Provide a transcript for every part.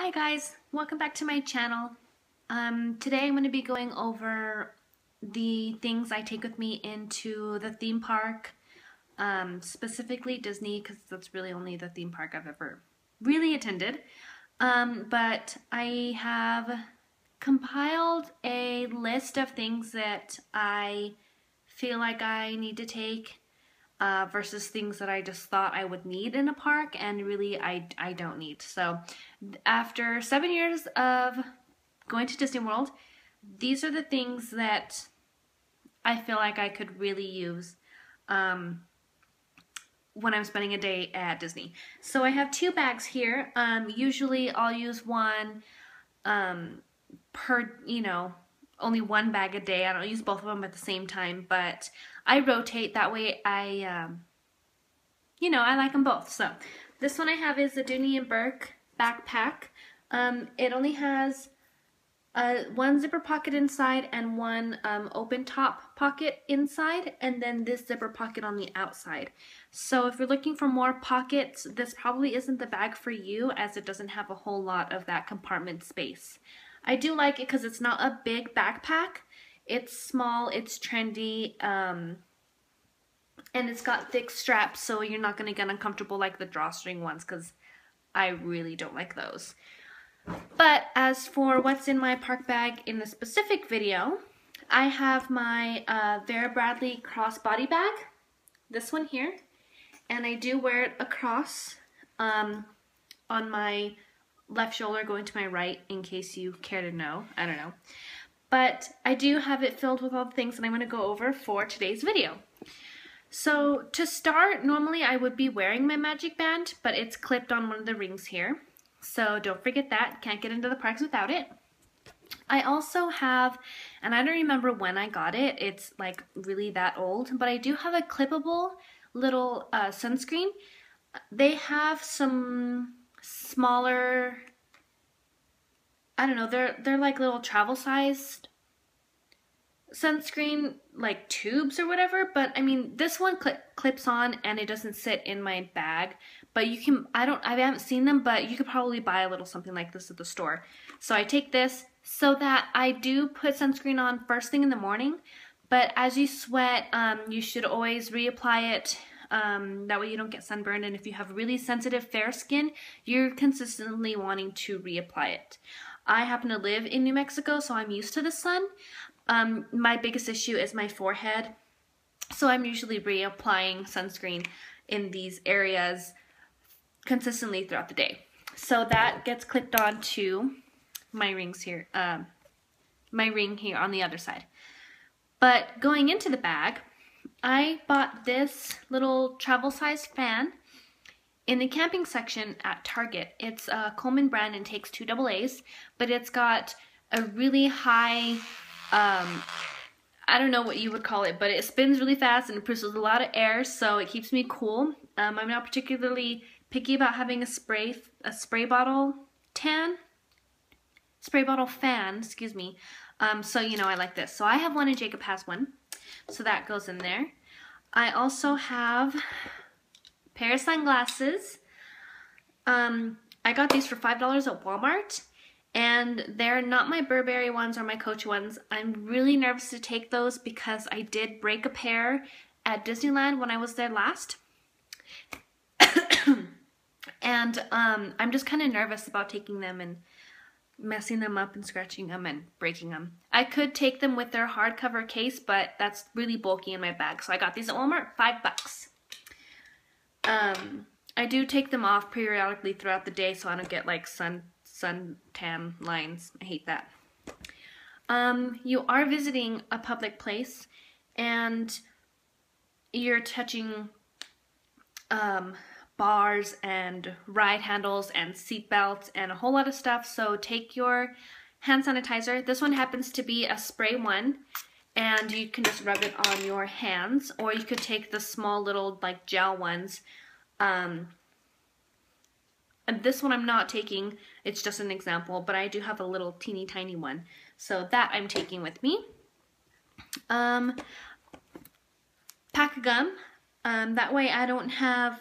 Hi guys, welcome back to my channel. Today I'm going to be going over the things I take with me into the theme park, specifically Disney, because that's really only the theme park I've ever really attended. But I have compiled a list of things that I feel like I need to take versus things that I just thought I would need in a park and really I don't need. So after 7 years of going to Disney World, these are the things that I feel like I could really use when I'm spending a day at Disney. So I have two bags here. Usually I'll use one per, only one bag a day. I don't use both of them at the same time, but I rotate. That way I like them both. So this one I have is the Dooney and Burke backpack. It only has one zipper pocket inside and one open top pocket inside, and then this zipper pocket on the outside. So if you're looking for more pockets, this probably isn't the bag for you, as it doesn't have a whole lot of that compartment space. I do like it because it's not a big backpack. It's small, it's trendy, and it's got thick straps, so you're not going to get uncomfortable like the drawstring ones, because I really don't like those. But as for what's in my park bag in the specific video, I have my Vera Bradley crossbody bag, this one here, and I do wear it across on my left shoulder going to my right, in case you care to know. I don't know. But I do have it filled with all the things that I'm going to go over for today's video. So to start, normally I would be wearing my magic band, but it's clipped on one of the rings here. So don't forget that. Can't get into the parks without it. I also have, and I don't remember when I got it, it's like really that old, but I do have a clippable little sunscreen. They have some smaller, I don't know, they're like little travel sized sunscreen, like tubes or whatever, but I mean this one clips on and it doesn't sit in my bag, but you can, I haven't seen them, but you could probably buy a little something like this at the store. So I take this so that I do put sunscreen on first thing in the morning, but as you sweat, you should always reapply it. That way you don't get sunburned, and if you have really sensitive fair skin, you're consistently wanting to reapply it. I happen to live in New Mexico, so I'm used to the sun. My biggest issue is my forehead, so I'm usually reapplying sunscreen in these areas consistently throughout the day. So that gets clipped on to my rings here, my ring here on the other side. But going into the bag, I bought this little travel size fan in the camping section at Target. It's a Coleman brand and takes 2 AA's, but it's got a really high, I don't know what you would call it, but it spins really fast and it produces a lot of air, so it keeps me cool. I'm not particularly picky about having a spray bottle fan, excuse me. So I like this. So I have one and Jacob has one, so that goes in there. I also have a pair of sunglasses. I got these for $5 at Walmart, and they're not my Burberry ones or my Coach ones. I'm really nervous to take those because I did break a pair at Disneyland when I was there last. And I'm just kind of nervous about taking them and messing them up and scratching them and breaking them. I could take them with their hardcover case, but that's really bulky in my bag, so I got these at Walmart, $5. I do take them off periodically throughout the day so I don't get like suntan lines. I hate that. You are visiting a public place and you're touching bars and ride handles and seat belts and a whole lot of stuff, so take your hand sanitizer. This one happens to be a spray one, and you can just rub it on your hands, or you could take the small little like gel ones. And this one I'm not taking, it's just an example, but I do have a little teeny tiny one, so that I'm taking with me. Pack of gum, that way I don't have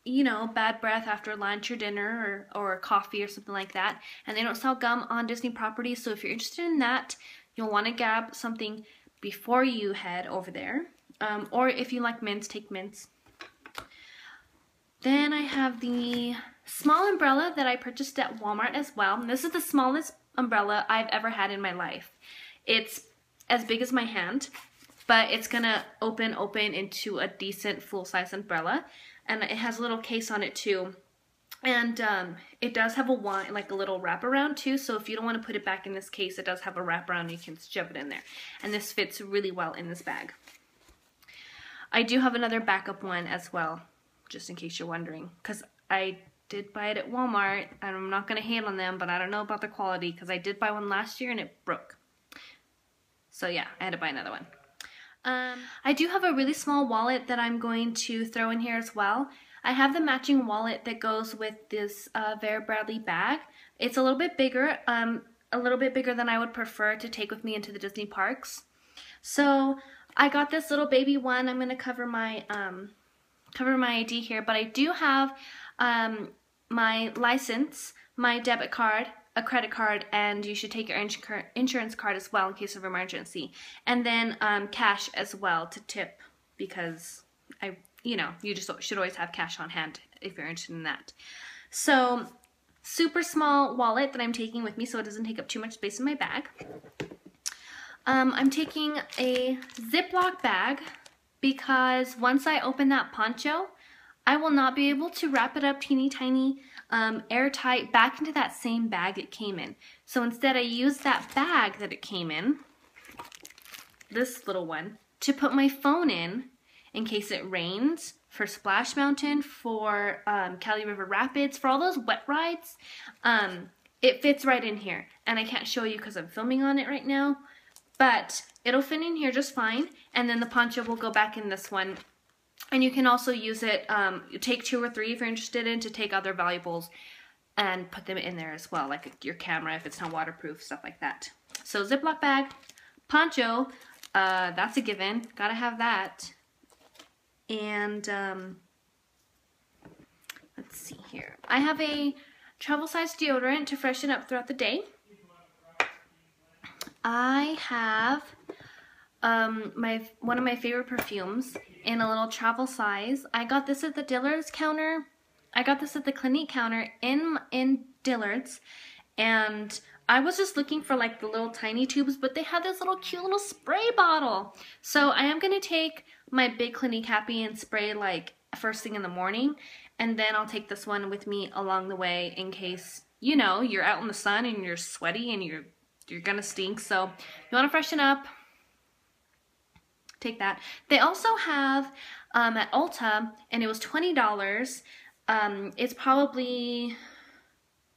you know, bad breath after lunch or dinner or coffee or something like that. And they don't sell gum on Disney properties, so if you're interested in that, you'll want to grab something before you head over there. Or if you like mints, take mints. Then I have the small umbrella that I purchased at Walmart as well. This is the smallest umbrella I've ever had in my life. It's as big as my hand, but it's gonna open into a decent full-size umbrella. And it has a little case on it too. And it does have a little wraparound too, so if you don't want to put it back in this case, it does have a wraparound, you can shove it in there. And this fits really well in this bag. I do have another backup one as well, just in case you're wondering, because I did buy it at Walmart, and I'm not going to hate on them, but I don't know about the quality, because I did buy one last year and it broke. So yeah, I had to buy another one. I do have a really small wallet that I'm going to throw in here as well. I have the matching wallet that goes with this Vera Bradley bag. It's a little bit bigger than I would prefer to take with me into the Disney parks. So I got this little baby one. I'm going to cover my ID here, but I do have my license, my debit card, a credit card, and you should take your insurance card as well in case of emergency. And then cash as well to tip, because you just should always have cash on hand if you're interested in that. So, super small wallet that I'm taking with me so it doesn't take up too much space in my bag. I'm taking a Ziploc bag because once I open that poncho, I will not be able to wrap it up teeny tiny, airtight back into that same bag it came in. So instead I used that bag that it came in, this little one, to put my phone in case it rains, for Splash Mountain, for Cali River Rapids, for all those wet rides. It fits right in here. And I can't show you because I'm filming on it right now, but it'll fit in here just fine. And then the poncho will go back in this one. And you can also use it, take 2 or 3 if you're interested in, to take other valuables and put them in there as well, like your camera if it's not waterproof, stuff like that. So Ziploc bag, poncho, that's a given, gotta have that. And let's see here. I have a travel size deodorant to freshen up throughout the day. I have one of my favorite perfumes in a little travel size. I got this at the Dillard's counter. I got this at the Clinique counter in Dillard's, and I was just looking for like the little tiny tubes, but they had this little cute little spray bottle. So I am gonna take my big Clinique Happy and spray like first thing in the morning, and then I'll take this one with me along the way in case, you know, you're out in the sun and you're sweaty and you're gonna stink. So if you want to freshen up, take that. They also have at Ulta, and it was $20. It's probably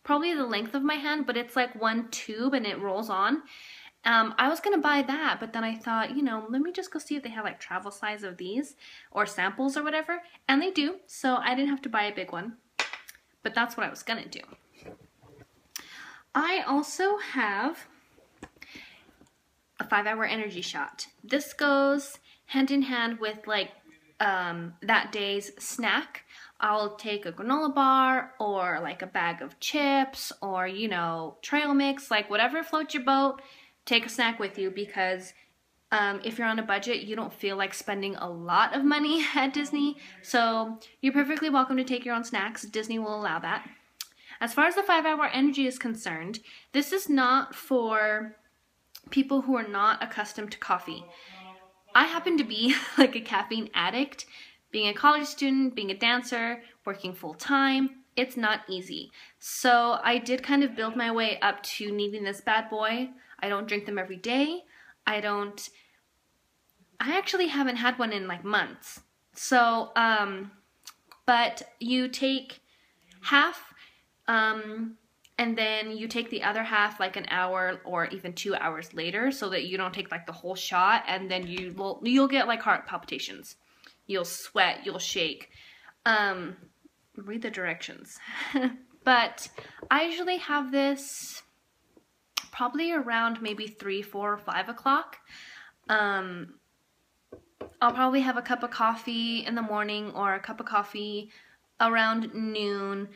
the length of my hand, but it's like one tube and it rolls on. I was gonna buy that, but then I thought, you know, let me just go see if they have like travel size of these or samples or whatever, and they do, so I didn't have to buy a big one, but that's what I was gonna do. I also have a 5-hour energy shot. This goes hand in hand with like that day's snack. I'll take a granola bar or like a bag of chips or, you know, trail mix, like whatever floats your boat. Take a snack with you, because if you're on a budget, you don't feel like spending a lot of money at Disney. So you're perfectly welcome to take your own snacks. Disney will allow that. As far as the 5-hour energy is concerned, this is not for people who are not accustomed to coffee. I happen to be like a caffeine addict. Being a college student, being a dancer, working full time, it's not easy. So I did kind of build my way up to needing this bad boy. I don't drink them every day. I actually haven't had one in like months. So, but you take half, and then you take the other half like an hour or even 2 hours later, so that you don't take like the whole shot, and then you'll get like heart palpitations. You'll sweat, you'll shake. Read the directions. But I usually have this probably around maybe 3, 4, or 5 o'clock. I'll probably have a cup of coffee in the morning or a cup of coffee around noon,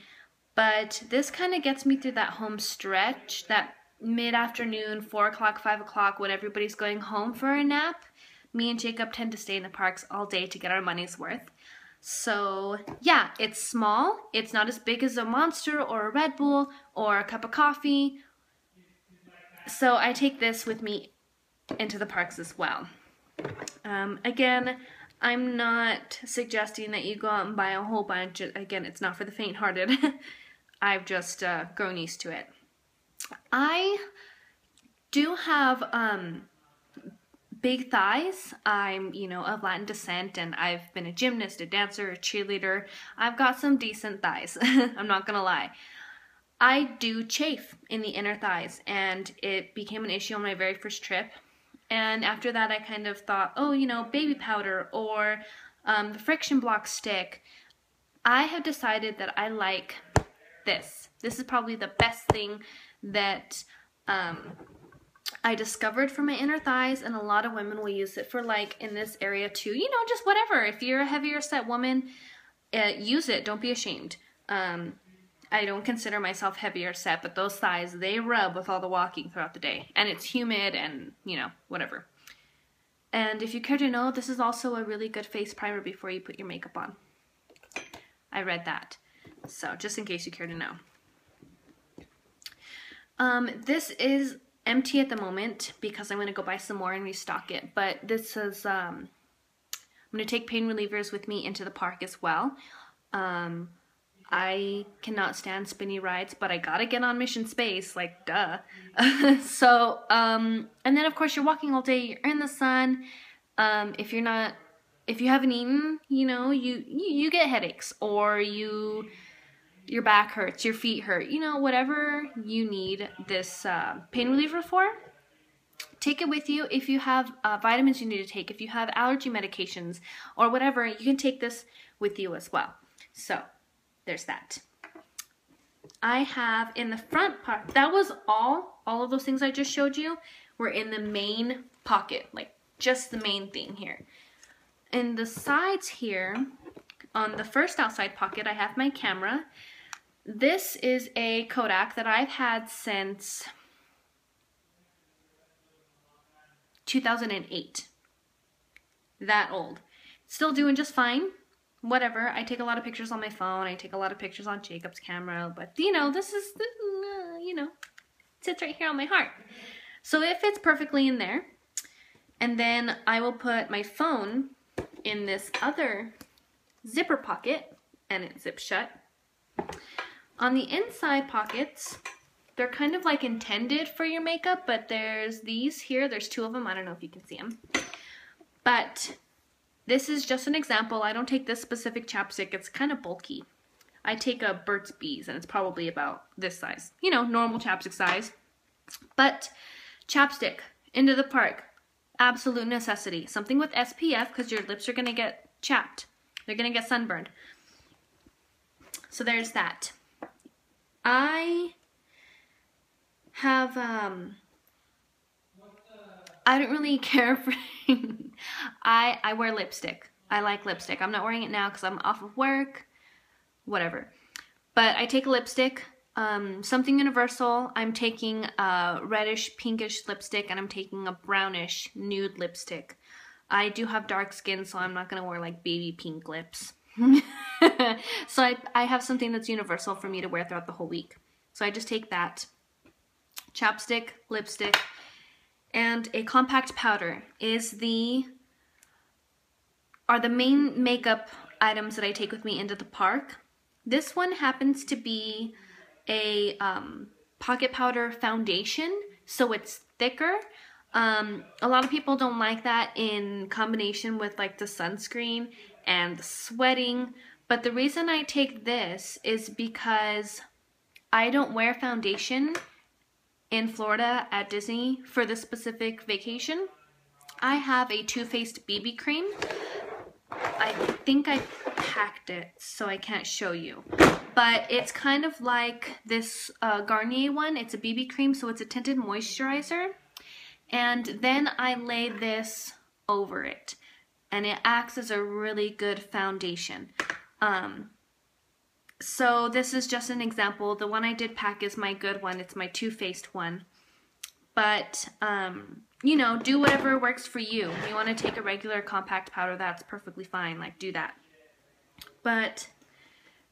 but this kind of gets me through that home stretch, that mid-afternoon, 4 o'clock, 5 o'clock, when everybody's going home for a nap. Me and Jacob tend to stay in the parks all day to get our money's worth. So yeah, it's small. It's not as big as a Monster or a Red Bull or a cup of coffee. So I take this with me into the parks as well. Again, I'm not suggesting that you go out and buy a whole bunch. Again, it's not for the faint-hearted. I've just grown used to it. I do have big thighs. I'm, of Latin descent, and I've been a gymnast, a dancer, a cheerleader. I've got some decent thighs. I'm not gonna lie. I do chafe in the inner thighs, and it became an issue on my very first trip. And after that, I kind of thought, oh, baby powder or the friction block stick. I have decided that I like this. This is probably the best thing that I discovered for my inner thighs, and a lot of women will use it for, like, in this area too. Just whatever. If you're a heavier set woman, use it. Don't be ashamed. I don't consider myself heavier set, but those thighs, they rub with all the walking throughout the day. And it's humid and, whatever. And if you care to know, this is also a really good face primer before you put your makeup on. I read that. So, just in case you care to know. This is empty at the moment because I'm going to go buy some more and restock it. But this is, I'm going to take pain relievers with me into the park as well. I cannot stand spinny rides, but I gotta get on Mission Space, like, duh. So, and then of course you're walking all day, you're in the sun. If you haven't eaten, you get headaches, or your back hurts, your feet hurt, whatever you need this pain reliever for. Take it with you. If you have vitamins you need to take, if you have allergy medications or whatever, you can take this with you as well. So, there's that. I have in the front pocket, that was all of those things I just showed you were in the main pocket, like just the main thing here. In the sides here, on the first outside pocket, I have my camera. This is a Kodak that I've had since 2008. That old. Still doing just fine. Whatever. I take a lot of pictures on my phone. I take a lot of pictures on Jacob's camera. But, this is, sits right here on my heart. So it fits perfectly in there. And then I will put my phone in this other zipper pocket. And it zips shut. On the inside pockets, they're kind of like intended for your makeup. But there's these here. There's 2 of them. I don't know if you can see them. But this is just an example. I don't take this specific chapstick. It's kind of bulky. I take a Burt's Bees, and it's probably about this size. Normal chapstick size. But chapstick, into the park, absolute necessity. Something with SPF, because your lips are going to get chapped. They're going to get sunburned. So there's that. I have, I don't really care for... I wear lipstick. I like lipstick. I'm not wearing it now because I'm off of work. Whatever. But I take a lipstick. Something universal. I'm taking a reddish pinkish lipstick, and I'm taking a brownish nude lipstick. I do have dark skin, so I'm not going to wear like baby pink lips. So I have something that's universal for me to wear throughout the whole week. So I just take that. Chapstick, lipstick, and a compact powder are the main makeup items that I take with me into the park. This one happens to be a pocket powder foundation, so it's thicker. A lot of people don't like that in combination with like the sunscreen and the sweating, but the reason I take this is because I don't wear foundation in Florida at Disney for this specific vacation. I have a Too Faced BB cream. I think I packed it, so I can't show you. But it's kind of like this Garnier one. It's a BB cream, so it's a tinted moisturizer. And then I lay this over it. And it acts as a really good foundation. So this is just an example. The one I did pack is my good one. It's my Too Faced one. But, you know, do whatever works for you. If you want to take a regular compact powder, that's perfectly fine. Like, do that. But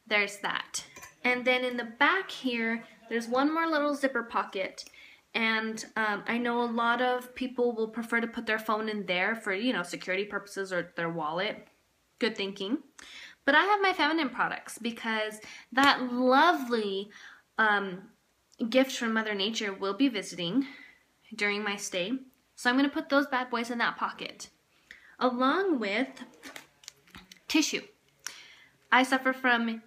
there's that. And then in the back here, there's one more little zipper pocket. And I know a lot of people will prefer to put their phone in there for, you know, security purposes or their wallet. Good thinking. But I have my feminine products because that lovely gift from Mother Nature will be visiting during my stay. So I'm going to put those bad boys in that pocket. Along with tissue. I suffer from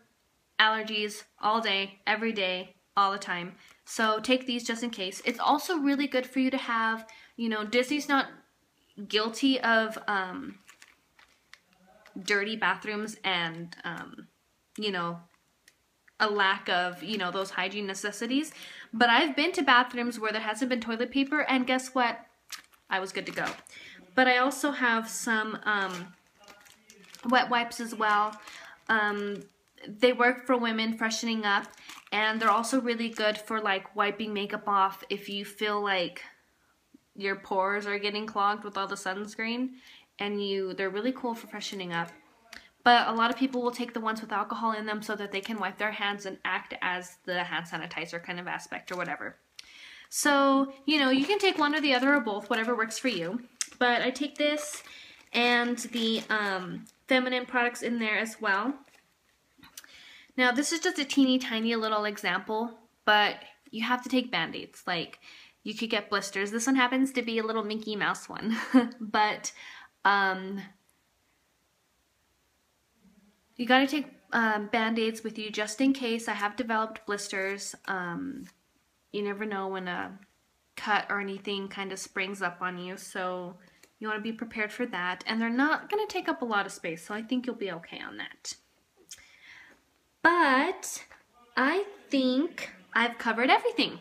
allergies all day, every day, all the time. So take these just in case. It's also really good for you to have, you know, Disney's not guilty of dirty bathrooms and, you know, a lack of, you know, those hygiene necessities. But I've been to bathrooms where there hasn't been toilet paper, and guess what? I was good to go. But I also have some wet wipes as well. They work for women freshening up, and they're also really good for like wiping makeup off if you feel like your pores are getting clogged with all the sunscreen, and they're really cool for freshening up. But a lot of people will take the ones with alcohol in them so that they can wipe their hands and act as the hand sanitizer kind of aspect or whatever. So, you know, you can take one or the other or both, whatever works for you. But I take this and the feminine products in there as well. Now, this is just a teeny tiny little example, but you have to take Band-Aids. Like, you could get blisters. This one happens to be a little Mickey Mouse one. But you got to take Band-Aids with you just in case. I have developed blisters. You never know when a cut or anything kind of springs up on you, so you want to be prepared for that. And they're not going to take up a lot of space, so I think you'll be okay on that. But I think I've covered everything.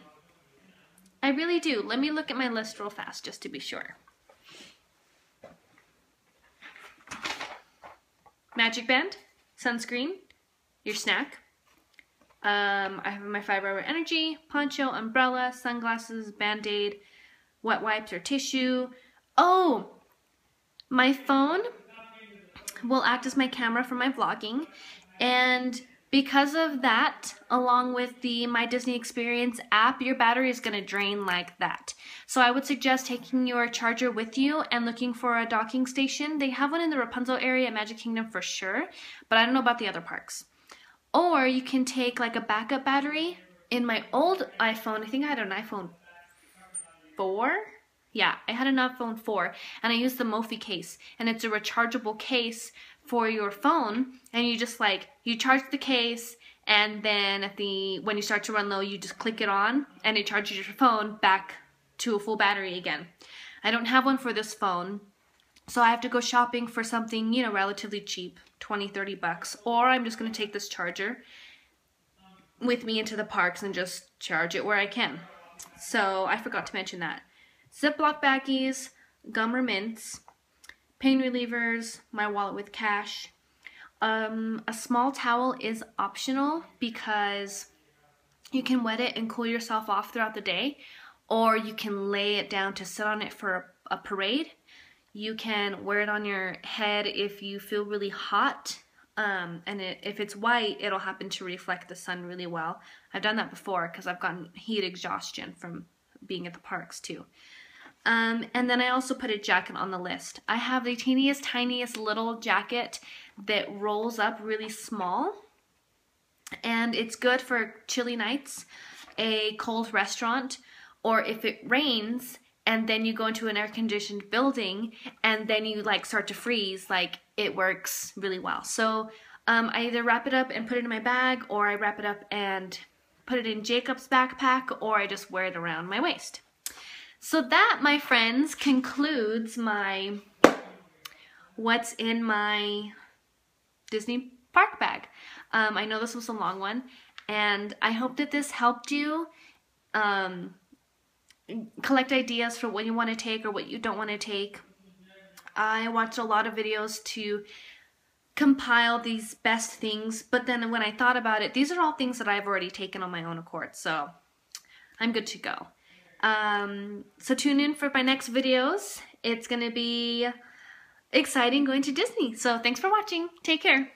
I really do. Let me look at my list real fast just to be sure. Magic Band, sunscreen, your snack. I have my 5-hour energy, poncho, umbrella, sunglasses, Band-Aid, wet wipes or tissue. Oh, my phone will act as my camera for my vlogging, and because of that, along with the My Disney Experience app, your battery is going to drain like that. So I would suggest taking your charger with you and looking for a docking station. They have one in the Rapunzel area at Magic Kingdom for sure, but I don't know about the other parks. Or you can take like a backup battery. In my old iPhone, I think I had an iPhone 4. Yeah, I had an iPhone 4, and I used the Mophie case, and it's a rechargeable case for your phone, and you just like, you charge the case, and then when you start to run low, you just click it on, and it charges your phone back to a full battery again. I don't have one for this phone, so I have to go shopping for something, you know, relatively cheap, 20-30 bucks, or I'm just going to take this charger with me into the parks and just charge it where I can. So I forgot to mention that. Ziploc baggies, gum or mints, pain relievers, my wallet with cash. A small towel is optional because you can wet it and cool yourself off throughout the day, or you can lay it down to sit on it for a parade. You can wear it on your head if you feel really hot, and if it's white, it'll happen to reflect the sun really well. I've done that before because I've gotten heat exhaustion from being at the parks too. And then I also put a jacket on the list. I have the tiniest little jacket that rolls up really small, and it's good for chilly nights, a cold restaurant, or if it rains and then you go into an air-conditioned building and then you like start to freeze, like it works really well. So I either wrap it up and put it in my bag, or I wrap it up and put it in Jacob's backpack, or I just wear it around my waist. So that, my friends, concludes my what's in my Disney park bag. I know this was a long one, and I hope that this helped you collect ideas for what you want to take or what you don't want to take. I watched a lot of videos to compile these best things, but then when I thought about it, these are all things that I've already taken on my own accord, so I'm good to go. So tune in for my next videos. It's gonna be exciting going to Disney. So thanks for watching. Take care.